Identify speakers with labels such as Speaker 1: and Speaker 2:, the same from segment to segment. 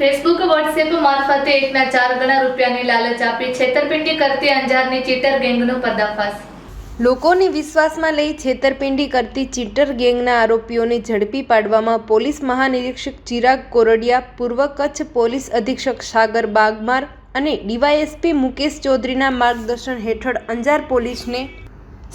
Speaker 1: Facebook WhatsApp મારફતે 1.4 ગણા રૂપિયાની લાલચ આપી છેતરપિંડી કરતી અંજારની ચીટર ગેંગનો પર્દાફાશ।
Speaker 2: લોકોને વિશ્વાસમાં લઈ છેતરપિંડી કરતી ચીટર ગેંગના આરોપીઓને ઝડપી પાડવામાં પોલીસ મહાનિરીક્ષક ચિરાગ કોરડિયા, પૂર્વ કચ્છ પોલીસ અધિક્ષક સાગર બાગમાર અને ડીવાયએસપી મુકેશ ચૌધરીના માર્ગદર્શન હેઠળ અંજાર પોલીસને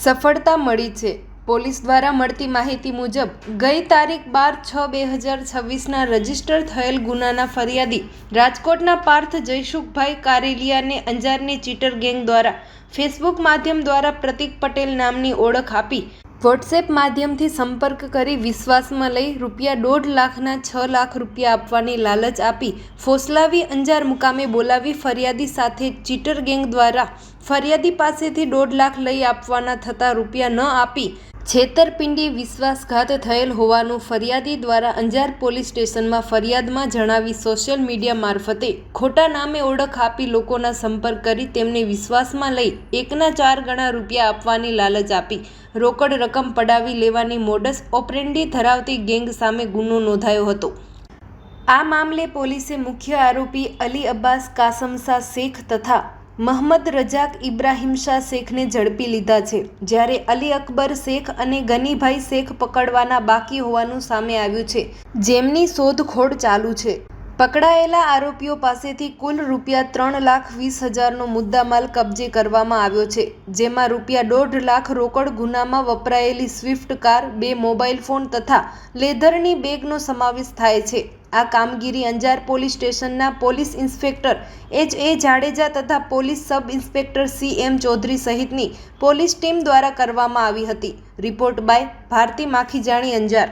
Speaker 2: સફળતા મળી છે। પોલીસ દ્વારા મળતી માહિતી મુજબ ગઈ તારીખ 12/6/2026ના રજીસ્ટર થયેલ ગુનાના ફરિયાદી રાજકોટના પાર્થ જયસુખભાઈ કારેલિયાને અંજારની ચીટર ગેંગ દ્વારા ફેસબુક માધ્યમ દ્વારા પ્રતિક પટેલ નામની ઓળખ આપી વોટ્સએપ માધ્યમથી સંપર્ક કરી વિશ્વાસમાં લઈ ₹1.5 લાખના 6 લાખ રૂપિયા આપવાની લાલચ આપી ફોસલાવી અંજાર મુકામે બોલાવી ફરિયાદી સાથે ચીટર ગેંગ દ્વારા ફરિયાદી પાસેથી 1.5 લાખ લઈ આપવાના થતાં રૂપિયા ન આપી છેતરપિંડી વિશ્વાસઘાત થયેલ હોવાનું ફરિયાદી દ્વારા અંજાર પોલીસ સ્ટેશનમાં ફરિયાદમાં જણાવી સોશિયલ મીડિયા મારફતે ખોટા નામે ઓળખ આપી લોકોના સંપર્ક કરી તેમને વિશ્વાસમાં લઈ 1.4 ગણા રૂપિયા આપવાની લાલચ આપી રોકડ રકમ પડાવી લેવાની મોડસ ઓપરેન્ડી ધરાવતી ગેંગ સામે ગુનો નોંધાયો હતો। આ મામલે પોલીસે મુખ્ય આરોપી અલી અબ્બાસ કાસમશા શેખ તથા મહમદ રજાક ઇબ્રાહિમ શાહ શેખને ઝડપી લીધા છે, જ્યારે અલી અકબર શેખ અને ગનીભાઈ શેખ પકડવાના બાકી હોવાનું સામે આવ્યું છે, જેમની શોધખોળ ચાલુ છે। પકડાયેલા આરોપીઓ પાસેથી કુલ ₹3,20,000નો મુદ્દામાલ કબજે કરવામાં આવ્યો છે, જેમાં ₹1.5 લાખ રોકડ ગુનામાં વપરાયેલી સ્વિફ્ટ કાર, 2 મોબાઈલ ફોન તથા લેધરની બેગનો સમાવેશ થાય છે। આ કામગીરી અંજાર પોલીસ સ્ટેશનના પોલીસ ઇન્સ્પેક્ટર H.A. જાડેજા તથા police sub inspector C.M. Chaudhary સહિતની પોલીસ ટીમ દ્વારા કરવામાં આવી હતી। Report by Bharti Makhijani, Anjar.